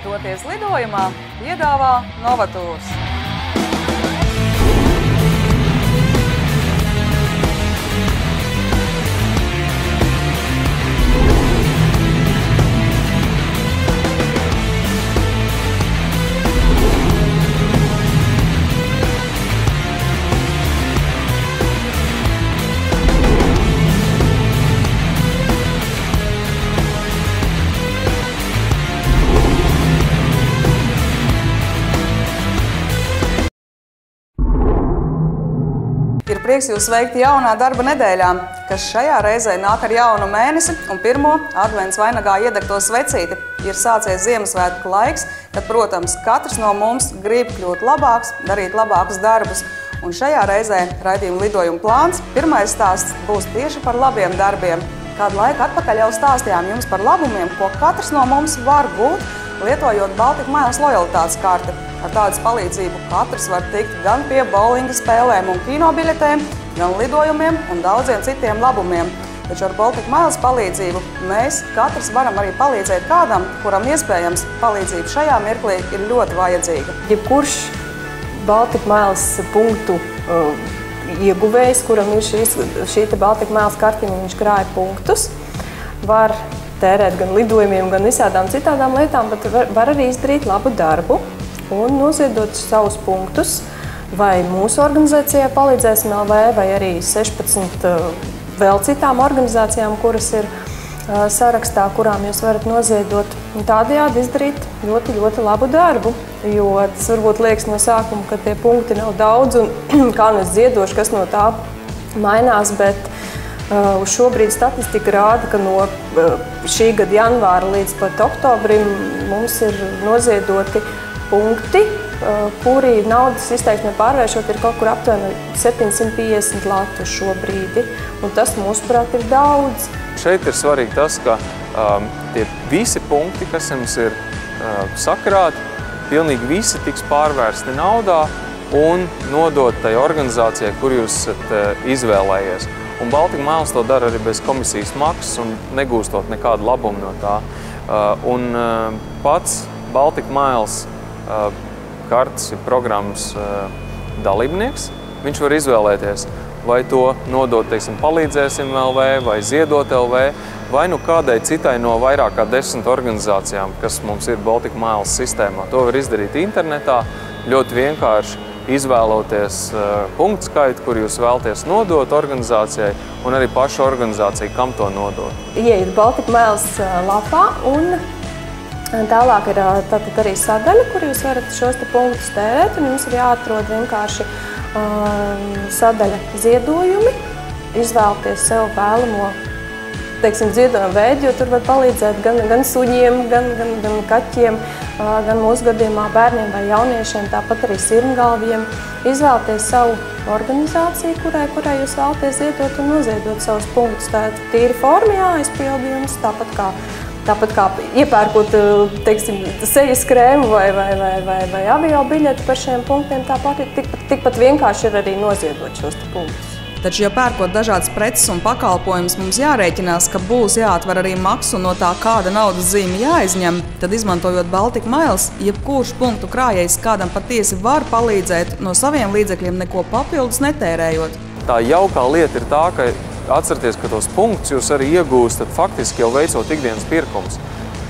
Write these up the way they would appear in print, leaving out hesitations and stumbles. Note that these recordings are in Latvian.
Doties lidojumā piedāvā Novatūrs. Ir prieks jūs sveikt jaunā darba nedēļā, kas šajā reizē nāk ar jaunu mēnesi un pirmo advents vainagā iedegto svecīti. Ir sācies Ziemassvētku laiks, kad, protams, katrs no mums grib kļūt labāks, darīt labākus darbus. Un šajā reizē raidījuma lidojuma plāns pirmais stāsts būs tieši par labiem darbiem. Kādu laiku atpakaļ jau stāstījām jums par labumiem, ko katrs no mums var gūt, lietojot Baltic Miles lojalitātes karti. Ar tādas palīdzību katrs var tikt gan pie bowlinga spēlēm un kinobiļetēm, gan lidojumiem un daudziem citiem labumiem. Taču ar Baltic Miles palīdzību mēs katrs varam arī palīdzēt kādam, kuram iespējams palīdzība šajā mirklī ir ļoti vajadzīga. Jebkurš Baltic Miles punktu ieguvējs, kuram ir šī Baltic Miles kartiņa, viņš krāja punktus, var tērēt gan lidojumiem, gan visādām citādām lietām, bet var arī izdarīt labu darbu un noziedot savus punktus vai mūsu organizācijai Palīdzēsim LV, vai arī 16 vēl citām organizācijām, kuras ir sarakstā, kurām jūs varat noziedot un tādējādi izdarīt ļoti, ļoti labu darbu. Jo tas varbūt liekas no sākuma, ka tie punkti nav daudz un kā nu es ziedošu, kas no tā mainās, bet uz šobrīd statistika rāda, ka no šī gada janvāra līdz pat oktobrim mums ir noziedoti punkti, kuri naudas izteiksmē pārvēršot ir kaut kur aptuveni 750 latu šobrīd, un tas, mūsuprāt, ir daudz. Šeit ir svarīgi tas, ka tie visi punkti, kas jums ir sakrāti, pilnīgi visi tiks pārvērsti naudā un nodot tai organizācijai, kur jūs esat izvēlējies. Un Baltic Miles to dara arī bez komisijas maksas un negūstot nekādu labumu no tā. Un pats Baltic Miles kartes programmas dalībnieks, viņš var izvēlēties, vai to nodot, teiksim, Palīdzēsim LV vai Ziedot LV, vai nu kādai citai no vairāk kā 10 organizācijām, kas mums ir Baltic Miles sistēmā. To var izdarīt internetā, ļoti vienkārši izvēloties punktu skaitu, kur jūs vēlaties nodot organizācijai, un arī pašu organizāciju, kam to nodot. Ieiet Baltic Miles lapā un tālāk ir tātad arī sadaļa, kur jūs varat šos punktus tērēt, un jums ir jāatrod vienkārši sadaļa ziedojumi, izvēlties sev vēlamo, teiksim, ziedojumu veidu, jo tur var palīdzēt gan suņiem, gan kaķiem, gan mūsu gadījumā bērniem vai jauniešiem, tāpat arī sirmgalviem. Izvēlties savu organizāciju, kurai jūs vēlaties ziedot un noziedot savus punktus. Tā ir tīri forma jāizpild jums, tāpat kā iepērkot, teiksim, sejas krēmu vai avio biļeti par šiem punktiem, tāpat tikpat vienkārši ir arī noziedot šos punktus. Taču, ja pērkot dažādas preces un pakalpojumus, mums jārēķinās, ka būs jāatver arī maksu no tā, kāda naudas zīme jāizņem, tad, izmantojot Baltic Miles, jebkurš punktu krājējs kādam patiesi var palīdzēt no saviem līdzekļiem, neko papildus netērējot. Tā jaukā lieta ir tā, ka atcerieties, ka tos punktus jūs arī iegūstat faktiski jau veicot ikdienas pirkumus.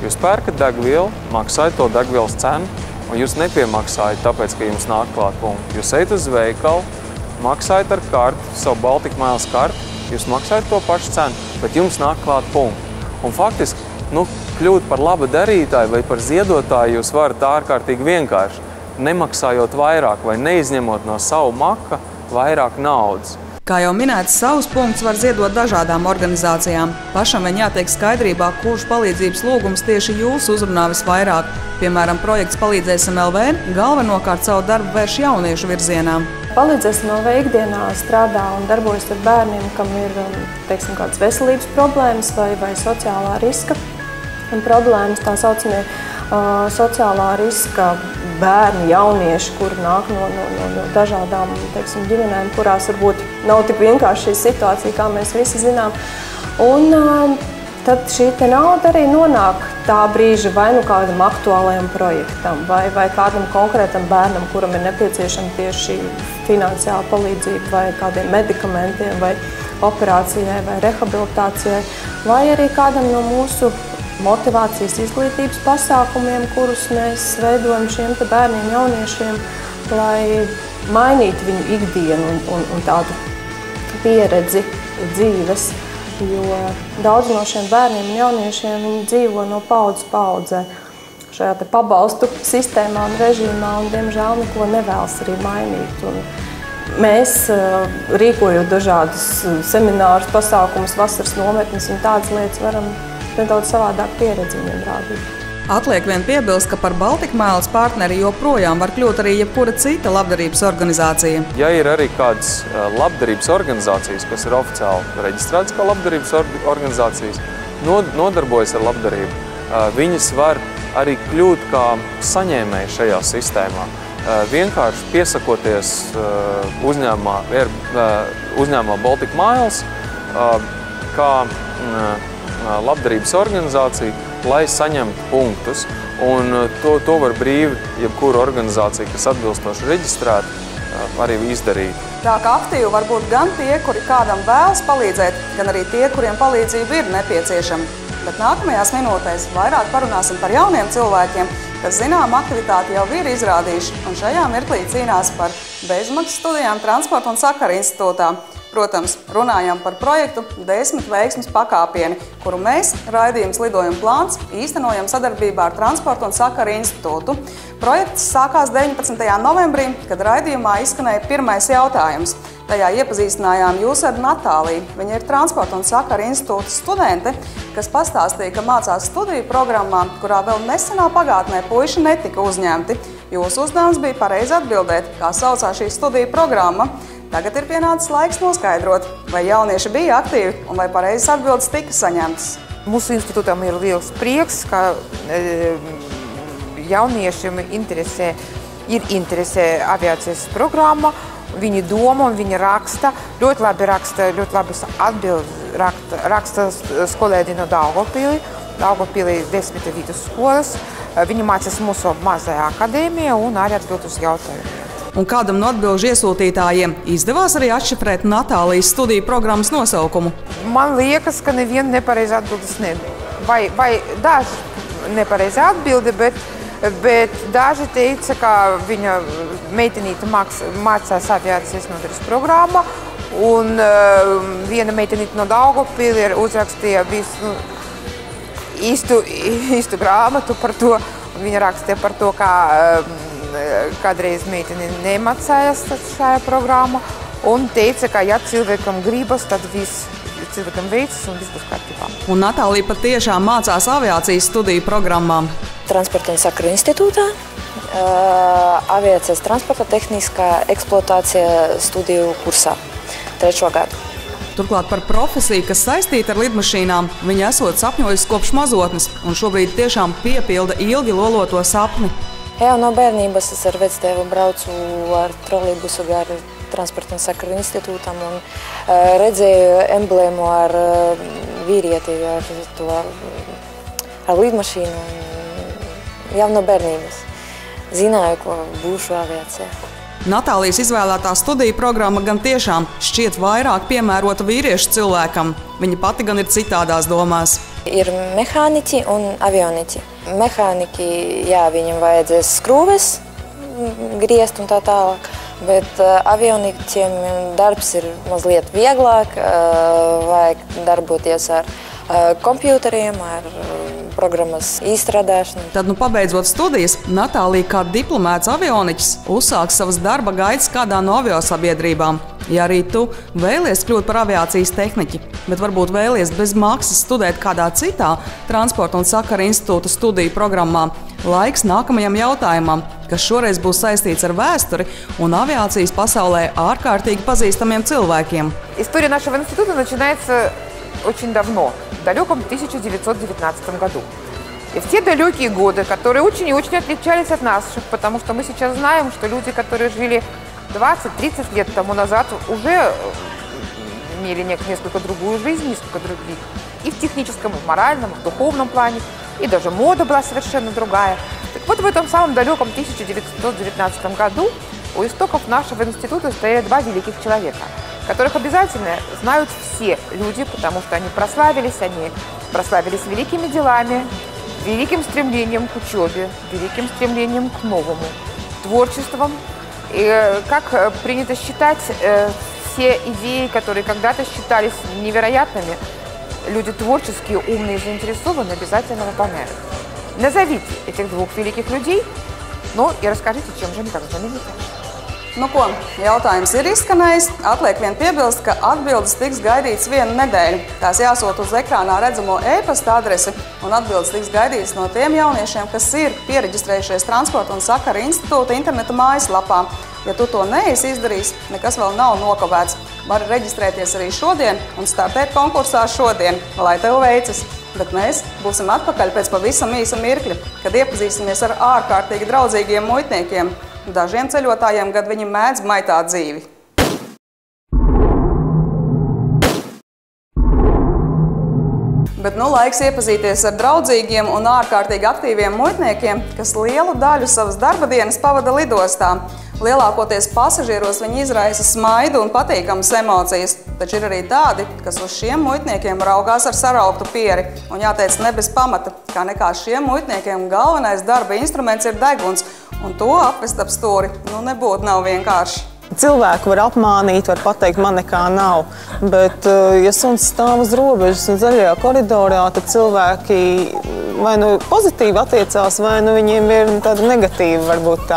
Jūs pērkat degvielu, maksājat to degvielas cenu, un jūs nepiemaksājat tāpēc, ka jums nāk klāt punkti. Jūs ejat uz veikalu, maksājat ar karti, savu Baltic Miles karti, jūs maksājat to pašu cenu, bet jums nāk klāt punkti. Un faktiski, kļūt par laba darītāju vai par ziedotāju jūs varat ārkārtīgi vienkārši, nemaksājot vairāk vai neizņemot no savu maka vairāk naudas. Kā jau minēts, savus punktus var ziedot dažādām organizācijām. Pašam vien jātiek skaidrībā, kurš palīdzības lūgums tieši jūs uzrunā visvairāk. Piemēram, projekts Palīdzēsim LV galvenokārt savu darbu vērš jauniešu virzienā. Palīdzēsim LV ikdienā strādā un darbojas ar bērniem, kam ir, teiksim, kādas veselības problēmas vai sociālā riska problēmas, tā saucamie sociālā riska bērni, jaunieši, kuri nāk no dažādām, teiksim, ģimenēm, kurās varbūt nav tik vienkārši šī situācija, kā mēs visi zinām. Un tad šī nauda arī nonāk tā brīža vai nu kādam aktuālajam projektam, vai kādam konkrētam bērnam, kuram ir nepieciešama tieši finansiāla palīdzība, vai kādiem medikamentiem, vai operācijai, vai rehabilitācijai, vai arī kādam no mūsu motivācijas izglītības pasākumiem, kurus mēs veidojam šiem bērniem, jauniešiem, lai mainītu viņu ikdienu un tādu pieredzi dzīves. Jo daudz no šiem bērniem un jauniešiem viņi dzīvo no paudzes paudzē šajā pabalstu sistēmā un režīmā, un diemžēl neko nevēlas arī mainīt. Un mēs, rīkojot dažādus seminārus, pasākumus, vasaras nometnes un tādas lietas, varam nedaudz savādāk pieredzi viņiem rādīt. Atliek vien piebilst, ka par Baltika Mēles partneri joprojām var kļūt arī jebkura cita labdarības organizācija. Ja ir arī kādas labdarības organizācijas, kas ir oficiāli reģistrētas kā labdarības organizācijas, nodarbojas ar labdarību, viņas var arī kļūt kā saņēmēji šajā sistēmā. Vienkārši piesakoties uzņēmumā Baltika Mēles kā labdarības organizācija, lai saņemtu punktus. Un to var brīvi jebkura organizācija, kas atbilstoši reģistrēta, arī izdarīt. Tā kā aktīvi var būt gan tie, kuri kādam vēlas palīdzēt, gan arī tie, kuriem palīdzība ir nepieciešama. Bet nākamajās minūtēs vairāk parunāsim par jauniem cilvēkiem, kas zinām aktivitāti jau ir izrādījuši un šajā mirklī cīnās par bezmaksas studijām Transporta un sakaru institūtā. Protams, runājām par projektu 10 veiksmes pakāpieni, kuru mēs, raidījums Lidojuma plāns, īstenojam sadarbībā ar Transporta un sakaru institūtu. Projekts sākās 19. novembrī, kad raidījumā izskanēja pirmais jautājums. Tajā iepazīstinājām jūs ar Natāliju. Viņa ir Transporta un sakaru institūta studente, kas pastāstīja, ka mācās studiju programmā, kurā vēl nesenā pagātnē puiši netika uzņemti. Jūsu uzdevums bija pareizi atbildēt, kā saucās šī studiju programma. Tagad ir pienācis laiks noskaidrot, vai jaunieši bija aktīvi un vai pareizas atbildes tika saņemtas. Mūsu institūtam ir liels prieks, ka jauniešiem interesē aviācijas programma. Viņi domā un viņi raksta, ļoti labi atbild raksta skolēni no Daugavpilī. Daugavpilī 10 vidusskolas. Viņi mācās mūsu mazajā akadēmijā un arī atbild uz jautājumiem. Un kādam no atbilžu iesūtītājiem izdevās arī atšifrēt Natālijas studiju programmas nosaukumu? Man liekas, ka neviena nepareiza atbildes nebija. Vai daži nepareiza atbilde, bet daži teica, ka viņa meitenīte mācās aviācijas nodaļas programmā, un viena meitenīte no Daugavpilī uzrakstīja visu īstu grāmatu par to, un viņa rakstīja par to, kā kādreiz meiteni nemācējās šajā programmā un teica, ka ja cilvēkam gribas, tad viss cilvēkam veicas un viss būs kārtībā. Un Natālija patiešām mācās aviācijas studiju programmām. Transporta un sakaru institūtā, aviācijas transporta tehniskā eksploatācija studiju kursā 3. gadu. Turklāt par profesiju, kas saistīta ar lidmašīnām, viņa esot sapņojusi kopš mazotnes un šobrīd tiešām piepilda ilgi loloto sapni. Jau no bērnības es ar vectēvu braucu ar trolejbusu gar Transporta un sakaru institūtam un redzēju emblēmu ar vīrieti, ar lidmašīnu. Jau no bērnības zināju, ko būšu aviācijā. Natālijas izvēlētā studiju programma gan tiešām šķiet vairāk piemērota vīriešu cilvēkam. Viņa pati gan ir citādās domās. Ir mehāniķi un avioniķi. Mehāniķi, jā, viņam vajadzēs skrūves griezt un tā tālāk, bet avioniķiem darbs ir mazliet vieglāk, vajag darboties ar kompjuteriem, ar programmas izstrādāšanu. Tad, pabeidzot studijas, Natālija kā diplomēts avioniķis uzsāks savas darba gaitas kādā no aviosabiedrībām. Ja arī tu vēlies kļūt par aviācijas tehniķi, bet varbūt vēlies bez maksas studēt kādā citā Transporta un sakaru institūta studiju programmā, laiks nākamajam jautājumam, kas šoreiz būs saistīts ar vēsturi un aviācijas pasaulē ārkārtīgi pazīstamiem cilvēkiem. История нашего института начинается очень давно, в далеком 1919 году. И в те далекие годы, которые очень и очень отличались от наших, потому что мы сейчас знаем, что люди, которые жили 20-30 лет тому назад, уже имели несколько другую жизнь, несколько других. И в техническом, и в моральном, и в духовном плане. и даже мода была совершенно другая. Так вот, в этом самом далеком 1919 году у истоков нашего института стояли два великих человека, которых обязательно знают все люди, потому что они прославились великими делами, великим стремлением к учебе, великим стремлением к новому, творчеством. И, как принято считать, все идеи, которые когда-то считались невероятными, люди творческие, умные и заинтересованные обязательно выполняют. Назовите этих двух великих людей, ну и расскажите, чем же они так знамениты. Nu ko, jautājums ir izskanējis. Atliek vien piebilst, ka atbildes tiks gaidīts 1 nedēļu. Tās jāsūt uz ekrānā redzamo e-pasta adresi, un atbildes tiks gaidīts no tiem jauniešiem, kas ir piereģistrējušies Transporta un sakara institūta interneta mājaslapā. Ja tu to neesi izdarījis, nekas vēl nav nokavēts. Vari reģistrēties arī šodien un startēt konkursā šodien, lai tev veicas. Bet mēs būsim atpakaļ pēc pavisam īsa mirkļa, kad iepazīsimies ar ārkārtīgi draudzīgiem muitniekiem. Dažiem ceļotājiem gad viņi mēdz maitāt dzīvi. Bet nu laiks iepazīties ar draudzīgiem un ārkārtīgi aktīviem muitniekiem, kas lielu daļu savas darba dienas pavada lidostā. Lielākoties pasažieros viņi izraisa smaidu un patīkamas emocijas, taču ir arī tādi, kas uz šiem muitniekiem raugās ar sarauktu pieri. Un jāteic ne bez pamata, kā nekā šiem muitniekiem galvenais darba instruments ir deguns, un to apvest ap stūri nebūtu nav vienkārši. Cilvēku var apmānīt, var pateikt, man nekā nav, bet ja suns stāv uz robežas un zaļajā koridorā, tad cilvēki vai nu pozitīvi attiecās, vai nu viņiem ir tāda negatīva varbūt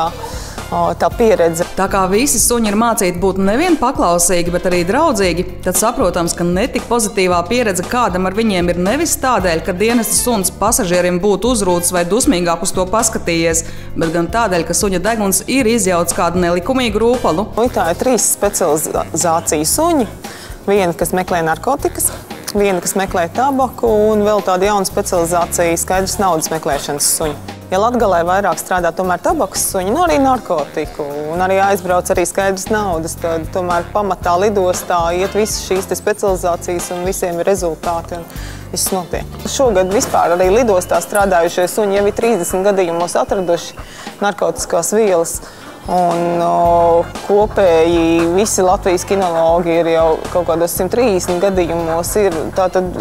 tā pieredze. Tā kā visi suņi ir mācīti būt nevien paklausīgi, bet arī draudzīgi, tad saprotams, ka netik pozitīvā pieredze kādam ar viņiem ir nevis tādēļ, ka dienesta suns pasažieriem būtu uzrūts vai dusmīgāk uz to paskatījies, bet gan tādēļ, ka suņa deguns ir izjauts kādu nelikumīgu rūpalu. Tā ir 3 specializāciju suņi. Viena, kas meklē narkotikas, viena, kas meklē tabaku un vēl tāda jauna specializācija skaidrs naudas meklēšanas suņi. Ja Latgalē vairāk strādā tomēr tabakas suņi, arī narkotiku un arī aizbrauc arī skaidrs naudas, tad tomēr pamatā lidostā iet visas šīs specializācijas un visiem ir rezultāti un viss notiek. Šogad vispār arī lidostā strādājušie suņi jau ir 30 gadījumos atraduši narkotiskās vielas. Un kopēji visi Latvijas kinologi ir jau kaut kādos 130 gadījumos. Tātad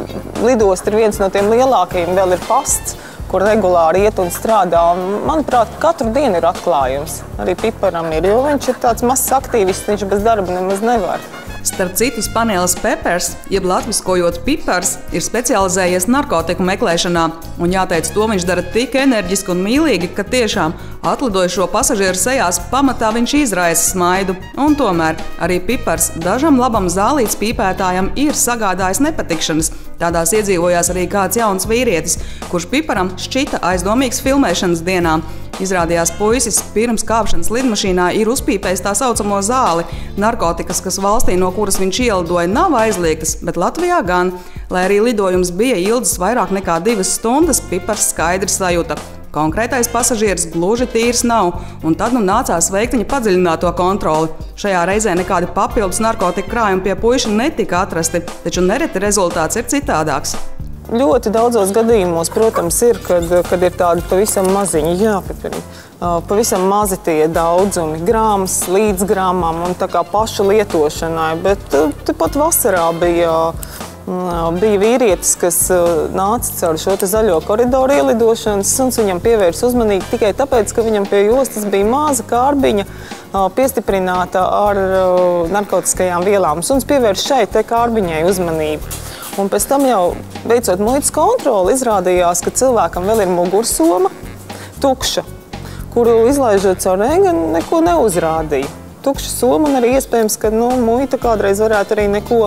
lidosta ir viens no tiem lielākajiem, vēl ir pasts, kur regulāri iet un strādā. Un, manuprāt, katru dienu ir atklājums. Arī Piparam ir, jo viņš ir tāds mazs aktīvists, viņš bez darba nemaz nevar. Starp citu, Spaniels Pepers, jeb latviskojot Pipars, ir specializējies narkotiku meklēšanā. Un jāteic, to viņš dara tik enerģiski un mīlīgi, ka tiešām atlidojušo pasažieru sejās pamatā viņš izraisa smaidu. Un tomēr arī Pipars dažam labam zālītes pīpētājam ir sagādājis nepatikšanas. Tādās iedzīvojās arī kāds jauns vīrietis, kurš Piparam šķita aizdomīgs filmēšanas dienā. Izrādījās, puisis pirms kāpšanas lidmašīnā ir uzpīpējis tā saucamo zāli. Narkotikas, kas valstī, no kuras viņš ielidoja, nav aizliegtas, bet Latvijā gan. Lai arī lidojums bija ilgs vairāk nekā 2 stundas, Pipars skaidri sajuta. Konkrētais pasažieris gluži tīrs nav, un tad nācās veikt viņa padziļināto kontroli. Šajā reizē nekādi papildus narkotika krājumi pie puiša netika atrasti, taču nereti rezultāts ir citādāks. Ļoti daudzos gadījumos, protams, ir, kad ir tādi pavisam maziņi, pavisam mazi tie daudzumi, grāmas līdz grāmām un tā kā pašu lietošanai, bet tepat vasarā bija vīrietis, kas nāca caur šo zaļo koridoru ielidošanas, suns viņam pievērs uzmanīgi tikai tāpēc, ka viņam pie jostas bija maza kārbiņa piestiprināta ar narkotiskajām vielām. Suns pievērš šai te kārbiņai uzmanību. Un pēc tam jau, veicot muitas kontroli, izrādījās, ka cilvēkam vēl ir mugursoma tukša, kuru izlaižot caur ēganu neko neuzrādīja. Tukša soma un arī iespējams, ka muita kādreiz varētu arī neko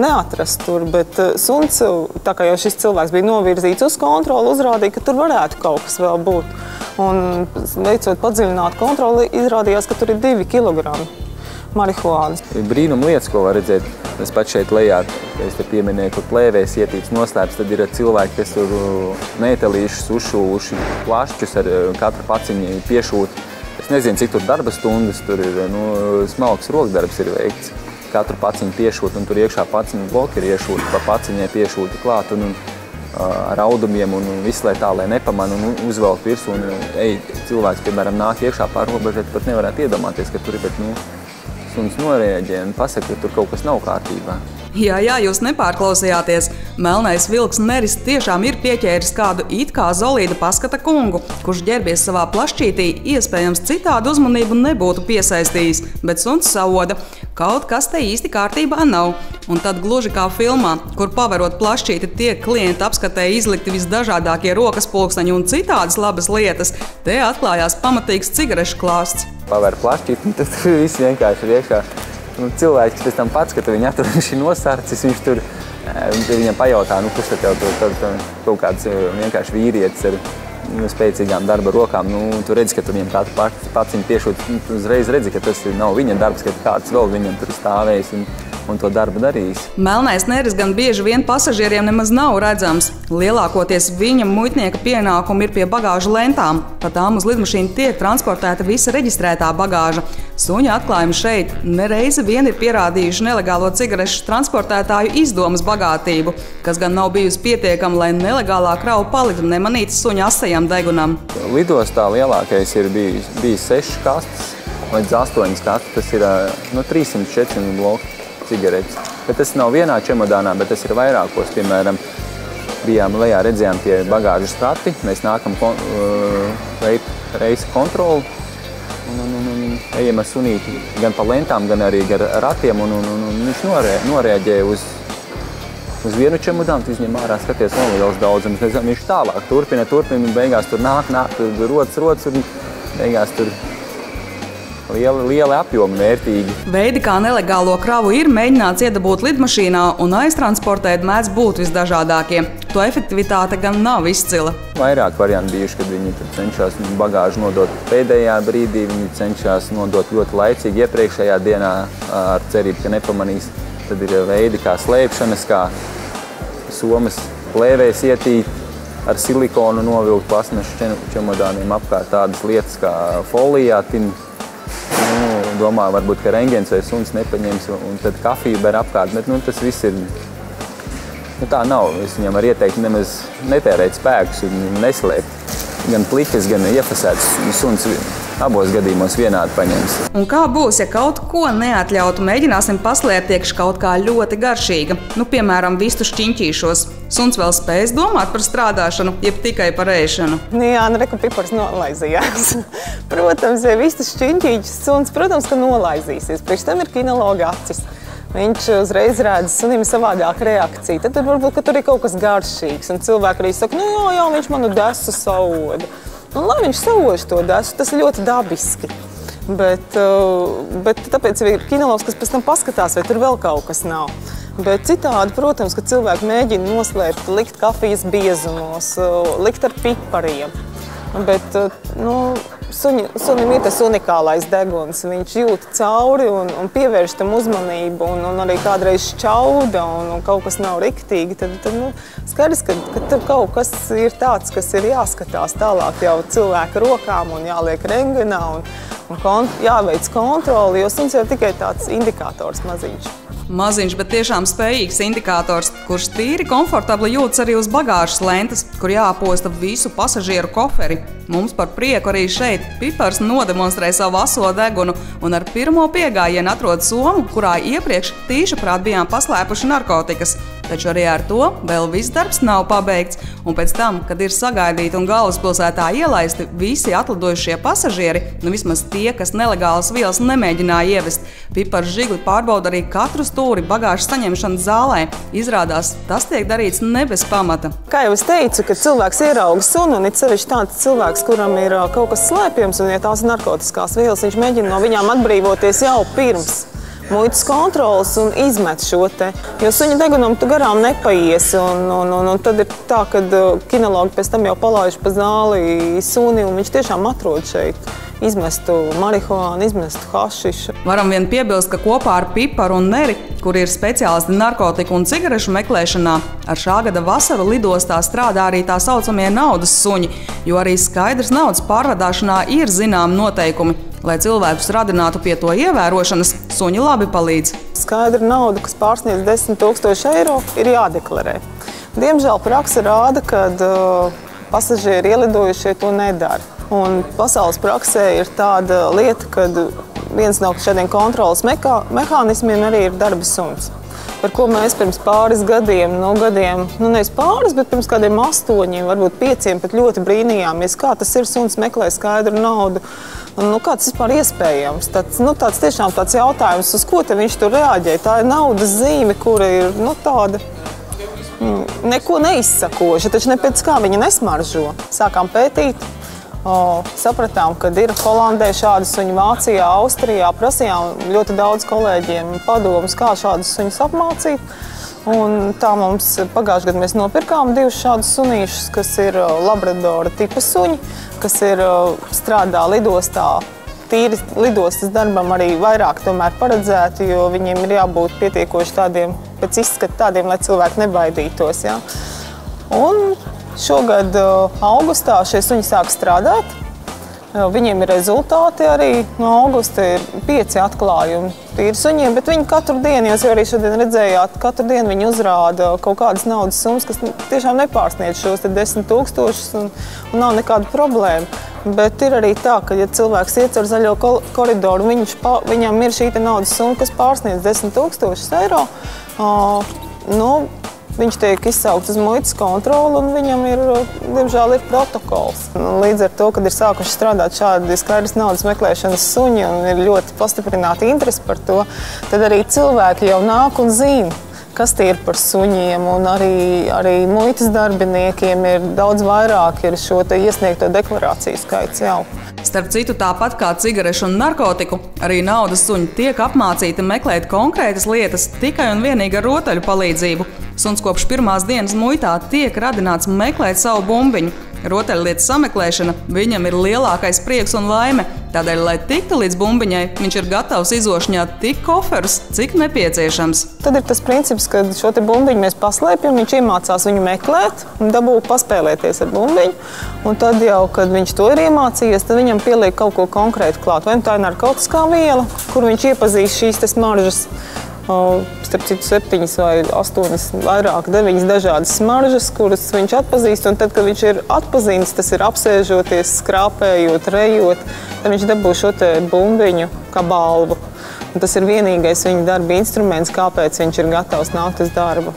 neatrast tur, bet suns, tā kā jau šis cilvēks bija novirzīts uz kontroli, uzrādīja, ka tur varētu kaut kas vēl būt. Un veicot padziļināt kontroli, izrādījās, ka tur ir 2 kilogrami marihuānas. Brīnum lietas, ko var redzēt. Es pats šeit lejā, es te pieminēju, kur plēvēs ietīts noslēpts, tad ir cilvēki, kas tur mētelīšus, uzšūvuši plašķus ar katru paciņu piešūt. Es nezinu, cik tur darba stundas, tur ir smalks rokdarbs ir veikts. Katru paciņu piešūt un tur iekšā paciņu bloki ir iešūti, pa paciņai piešūti klāt. Un ar audumiem un visu, lai tā, lai nepamana un uzvelk virsū un cilvēks, piemēram, nāk iekšā pār robežai, pat nevarētu iedomāties, ka tur ir, bet, suns norēģē un pasaka, ka tur kaut kas nav kārtībā. Jā, jūs nepārklausījāties. Melnais vilks Neris tiešām ir pieķēris kādu it kā zolīda paskata kungu, kurš ģērbies savā plašķītī, iespējams citādu uzmanību nebūtu piesaistījis, bet suns savoda. Kaut kas te īsti kārtībā nav. Un tad gluži kā filmā, kur paverot plašķīti tiek klienta apskatē izlikti visdažādākie rokas pulksteņi un citādas labas lietas, te atklājās pamatīgs cigarešu klāsts. Paver plašķīti, un tad viss vienkārši ir iekšā. Cilvēks pēc tam pats, kad viņa tur ir nosarcis, viņš tur viņam pajautā, kurš tad tev kaut kāds vienkārši vīrietis ar spēcīgām darba rokām. Tu redzi, ka tur viņam kāds pats viņu piešūt, tu uzreiz redzi, ka tas nav viņa darbs, ka kāds vēl viņam tur stāvējis un to darbu darījis. Melnais Neris gan bieži vien pasažieriem nemaz nav redzams. Lielākoties viņa muitnieka pienākumi ir pie bagāžu lentām. Pa tām uz lidmašīnu tiek transportēta visa reģistrētā bagāža. Suņa atklājumi šeit nereizi vien ir pierādījuši nelegālo cigarešu transportētāju izdomas bagātību, kas gan nav bijusi pietiekama, lai nelegālā krava paliktu nemanīta suņa asajam degunam. Lidostā lielākais ir bijis 6 kastes līdz 8 kastes. Tas ir 300-400 bloki cigaretes. Bet tas nav vienā čemodānā, bet tas ir vairākos. Piemēram, bijām lejā, redzējām tie bagāžas rati. Mēs nākam reisa kontroli un ejam ar sunīti gan pa lentām, gan arī ar ratiem. Un viņš norēģēja uz vienu čemodānu, izņem ārā, skaties, liels daudzums. Viņš tālāk turpina, un beigās tur nāk, tur rodas, un beigās tur lieli apjomi vērtīgi. Veidi, kā nelegālo kravu ir mēģināts iedabūt lidmašīnā un aiztransportēt, mēdz būt visdažādākie. To efektivitāte gan nav izcila. Vairāk varianti bijuši, kad viņi cenšas bagāžu nodot pēdējā brīdī, viņi cenšas nodot ļoti laicīgi iepriekšējā dienā ar cerību, ka nepamanīs. Tad ir veidi kā slēpšanas, kā somas plēvēs ietīt, ar silikonu novilkt plasmašu čemodāniem apkārt tādas lietas kā folijā. Domā, varbūt, ka rengens vai suns nepaņems, un tad kafiju ber apkārt, bet tas viss ir, tā nav. Es viņam varu ieteikt nemaz netērēt spēkus un neslēpt. Gan plikas, gan iefasēts suns abos gadījumos vienādi paņems. Un kā būs, ja kaut ko neatļautu, mēģināsim paslēpt iekš kaut kā ļoti garšīga? Piemēram, vistu šķiņķīšos. Suns vēl spējas domāt par strādāšanu, jeb tikai par ēšanu? Jā, reku pipars nolaizījās. Protams, ja vistu šķiņķīšus suns, protams, ka nolaizīsies. Priekš tam ir kinologa acis. Viņš uzreiz redz sunim savādāk reakciju. Tad varbūt, ka tur ir kaut kas garšīgs. Un cilvēki arī saka, jā, viņš manu desu sauoda. Un lai viņš sauož to desu, tas ir ļoti dabiski. Bet tāpēc ir kinologs, kas pēc tam paskatās, vai tur vēl kaut kas nav. Bet citādi, protams, ka cilvēki mēģina noslēpt, likt kafijas biezumos, likt ar pipariem. Bet, sunim ir tas unikālais deguns. Viņš jūt cauri un pievērš tam uzmanību un arī kādreiz šķauda un kaut kas nav riktīgi. Tad skaidrs, ka tur kaut kas ir tāds, kas ir jāskatās tālāk jau cilvēka rokām un jāliek rengenā un jāveic kontroli, jo suns jau tikai tāds indikators maziņš. Maziņš, bet tiešām spējīgs indikators, kurš tīri komfortabli jūtas arī uz bagāžas lentas, kur jāposta visu pasažieru koferi. Mums par prieku arī šeit Pipars nodemonstrē savu aso degunu un ar pirmo piegājienu atrod somu, kurā iepriekš tīšaprāt bijām paslēpuši narkotikas. Taču arī ar to vēl viss darbs nav pabeigts, un pēc tam, kad ir sagaidīti un galvaspilsētā ielaisti visi atlidojušie pasažieri, vismaz tie, kas nelegālas vielas nemēģināja ievest, Pipars žigli pārbauda arī katru stūri bagāžas saņemšanas zālē. Izrādās, tas tiek darīts ne bez pamata. Kā jau es teicu, kad cilvēks ierauga sunu, un it sevišķi tāds cilvēks, kuram ir kaut kas slēpjams, un ja tās ir narkotiskās vielas, viņš mēģina no viņām atbrīvoties jau pirms muitas kontrolas un izmet šo te. Jo suņa degunam tu garām nepaies, un tad ir tā, kad kinologi pēc tam jau palaiž pa zāli suni, un viņš tiešām atrod šeit izmestu marihuānu, izmestu hašišu. Varam vien piebilst, ka kopā ar Piparu un Neri, kur ir speciālisti narkotiku un cigarešu meklēšanā, ar šā gada vasaru lidostā strādā arī tā saucamie naudas suņi, jo arī skaidrs naudas pārvadāšanā ir zināmi noteikumi. Lai cilvēkus radinātu pie to ievērošanas, suņi labi palīdz. Skaidra nauda, kas pārsniedz 10 000 eiro, ir jādeklarē. Diemžēl praksa rāda, ka pasažieri ielidojušie to nedara. Un pasaules praksē ir tāda lieta, ka viens no šādiem kontrolas mehānismiem arī ir darba suns. Par ko mēs pirms pāris gadiem, nevis pāris, bet pirms kādiem 8, varbūt 5, pat ļoti brīnījāmies, kā tas ir, suns meklē skaidru naudu. Kā tas vispār iespējams? Tāds tiešām tāds jautājums, uz ko te viņš tur reaģē. Tā ir naudas zīme, kura ir tāda neko neizsakoša, taču ne pēc kā viņa nesmaržo. Sākām pētīt. Sapratām, ka ir Holandē šādi suņi, Vācijā, Austrijā. Prasījām ļoti daudz kolēģiem padomus, kā šādus suņus apmācīt. Un tā mums pagājušajā gadā mēs nopirkām 2 šādus sunīšus, kas ir labradora tipa suņi, kas strādā lidostā. Tīri lidostas darbam arī vairāk tomēr paredzēti, jo viņiem ir jābūt pietiekoši tādiem, pēc izskata tādiem, lai cilvēki nebaidītos. Ja? Un šogad augustā šie suņi sāk strādāt. Viņiem ir rezultāti arī. No augusta ir 5 atklājumi tīri suņiem, bet viņi katru dienu, jūs jau arī šodien redzējāt, katru dienu viņi uzrāda kaut kādas naudas summas, kas tiešām nepārsniedz šos 10 000 un nav nekāda problēma. Bet ir arī tā, ka, ja cilvēks iet ar zaļo koridoru, viņam ir šī naudas summa, kas pārsniedz 10 000 eiro, viņš tiek izsaukts uz muitas kontroli un viņam diemžēl, ir protokols. Līdz ar to, kad ir sākuši strādāt šādi skaidras naudas meklēšanas suņi un ir ļoti pastiprināta interese par to, tad arī cilvēki jau nāk un zina, kas tie ir par suņiem, un arī muitas darbiniekiem ir daudz vairāk ir šo iesniegto deklarāciju skaits jau. Starp citu, tāpat kā cigarešu un narkotiku, arī naudas suņi tiek apmācīti meklēt konkrētas lietas tikai un vienīgi ar rotaļu palīdzību. Suns kopš pirmās dienas muitā tiek radināts meklēt savu bumbiņu. Rotaļlietas sameklēšana viņam ir lielākais prieks un laime. Tādēļ, lai tiktu līdz bumbiņai, viņš ir gatavs izošņāt tik koferus, cik nepieciešams. Tad ir tas princips, ka šo te bumbiņu mēs paslēpjam, viņš iemācās viņu meklēt un dabū paspēlēties ar bumbiņu. Un tad jau, kad viņš to ir iemācījies, tad viņam pieliek kaut ko konkrētu klāt. Vai tā ir narkotiskā viela, kur viņš iepazīst šīs smaržas. Starp citu 7 vai 8, vairāk 9 dažādas smaržas, kuras viņš atpazīst. Un tad, kad viņš ir atpazīstis, tas ir apsēžoties, skrāpējot, rejot, tad viņš dabū šo te bumbiņu kā balvu. Un tas ir vienīgais viņa darba instruments, kāpēc viņš ir gatavs nākt uz darbu.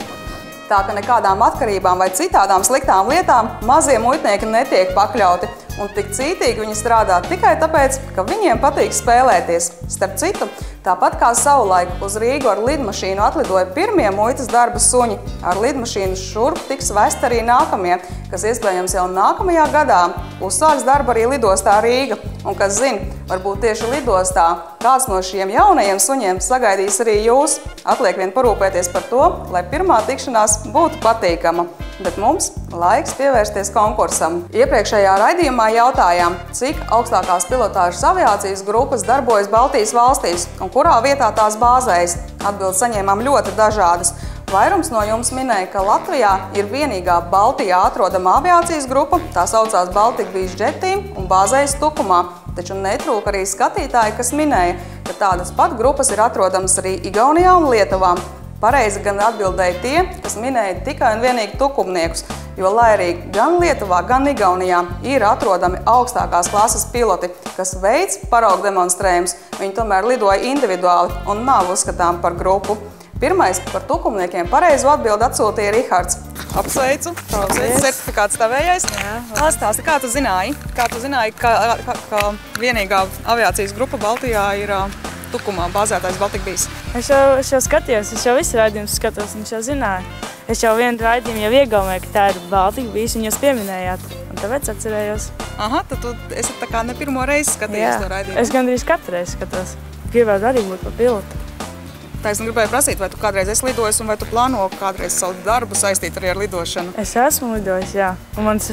Tā ka nekādām atkarībām vai citādām sliktām lietām mazie muitnieki netiek pakļauti. Un tik cītīgi viņi strādā tikai tāpēc, ka viņiem patīk spēlēties. Starp citu, tāpat kā savulaik uz Rīgu ar lidmašīnu atlidoja pirmie muitas darba suņi, ar lidmašīnu šurp tiks vest arī nākamie, kas iespējams jau nākamajā gadā uzsāks darbu arī lidostā Rīga. Un kas zina, varbūt tieši lidostā kāds no šiem jaunajiem suņiem sagaidīs arī jūs. Atliek vien parūpēties par to, lai pirmā tikšanās būtu patīkama. Bet mums laiks pievērsties konkursam. Iepriekšējā raidījumā jautājām, cik augstākās pilotāžas aviācijas grupas darbojas Baltijas valstīs un kurā vietā tās bāzējas. Atbildes saņēmām ļoti dažādas. Vairums no jums minēja, ka Latvijā ir vienīgā Baltijā atrodama aviācijas grupa, tā saucās Baltic Beach Jet Team un bāzējas Tukumā. Taču netrūka arī skatītāji, kas minēja, ka tādas pat grupas ir atrodamas arī Igaunijā un Lietuvā. Pareizi gan atbildēja tie, kas minēja tikai un vienīgi tukumniekus, jo lai arī gan Lietuvā, gan Igaunijā ir atrodami augstākās klases piloti, kas veic paraugu demonstrējumus, viņi tomēr lidoja individuāli un nav uzskatām par grupu. Pirmais par tukumniekiem pareizu atbildi atsūtīja Rihards. Apsveicu. Certifikāts tavējais. Stāsti, kā tu zināji? Kā tu zināji, ka vienīgā aviācijas grupa Baltijā ir Tukumā bāzētājs Baltic Beach? Es jau skatījos, es jau visu raidījumus skatos, un es jau zināju. Es jau vienu raidījumu jau iegaumēju, ka tā ir Baltic Beach, un jūs pieminējāt, un tāpēc atcerējos. Aha, tad tu esi tā kā ne pirmo reizi skatījies to raidījumu. Es gandrīz katru reizi skatos. Gribētu arī būt par pilotu. Tā es gribēju prasīt, vai tu kādreiz esi lidojis un vai tu plāno kādreiz savu darbu saistīt arī ar lidošanu? Es esmu lidojis, jā. Un mans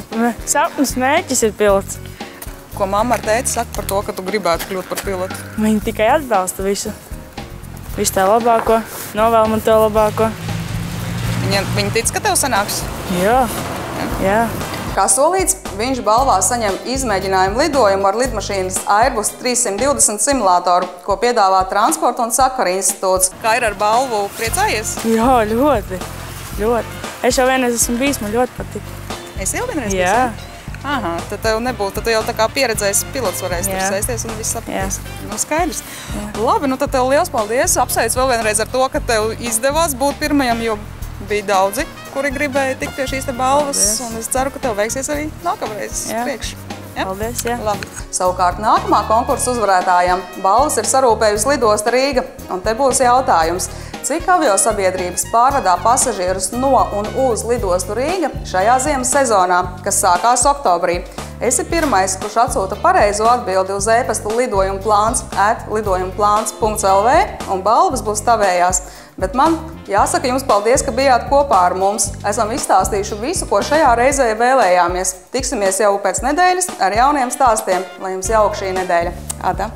sapnis mērķis ir pilots. Ko mamma ar tēti saka par to, ka tu gribētu kļūt par pilotu? Viņi tikai atbalsta visu. Visu tā labāko, novēl man to labāko. Viņi tic, ka tev sanāks? Jā. Kā solīts, viņš balvā saņem izmēģinājumu lidojumu ar lidmašīnas Airbus 320 simulātoru, ko piedāvā Transporta un sakaru institūts. Kā ir ar balvu? Priecājies? Jā, ļoti. Es jau vienreiz esmu bijis, man ļoti patīk. Es jau vienreiz Jā. biju? Aha, tad tev nebūtu, tad tu jau tā kā pieredzējis pilots varēs tur sēsties un viss sapratīs. Nu, skaidrs. Labi, nu tad tev liels paldies. Apsveic vēl vienreiz ar to, ka tev izdevās būt pirmajam, jo bija daudzi, kuri gribēja tikt pie šīs te balvas. Un es ceru, ka tev veiksies arī nākamreiz uz priekšu. Ja? Paldies, jā. Labi. Savukārt nākamā konkursa uzvarētājam balvas ir sarūpējusi Lidosta Rīga. Un te būs jautājums. Cik aviosabiedrības pārvadā pasažierus no un uz Lidostu Rīga šajā ziemas sezonā, kas sākās oktobrī? Esi pirmais, kurš atsūta pareizo atbildi uz e-pasta lidojumplāns@lidojumplāns.lv un balvas būs tavējās. Bet man jāsaka jums paldies, ka bijāt kopā ar mums. Esam izstāstījuši visu, ko šajā reizē vēlējāmies. Tiksimies jau pēc nedēļas ar jauniem stāstiem. Lai jums jauka šī nedēļa. Atā!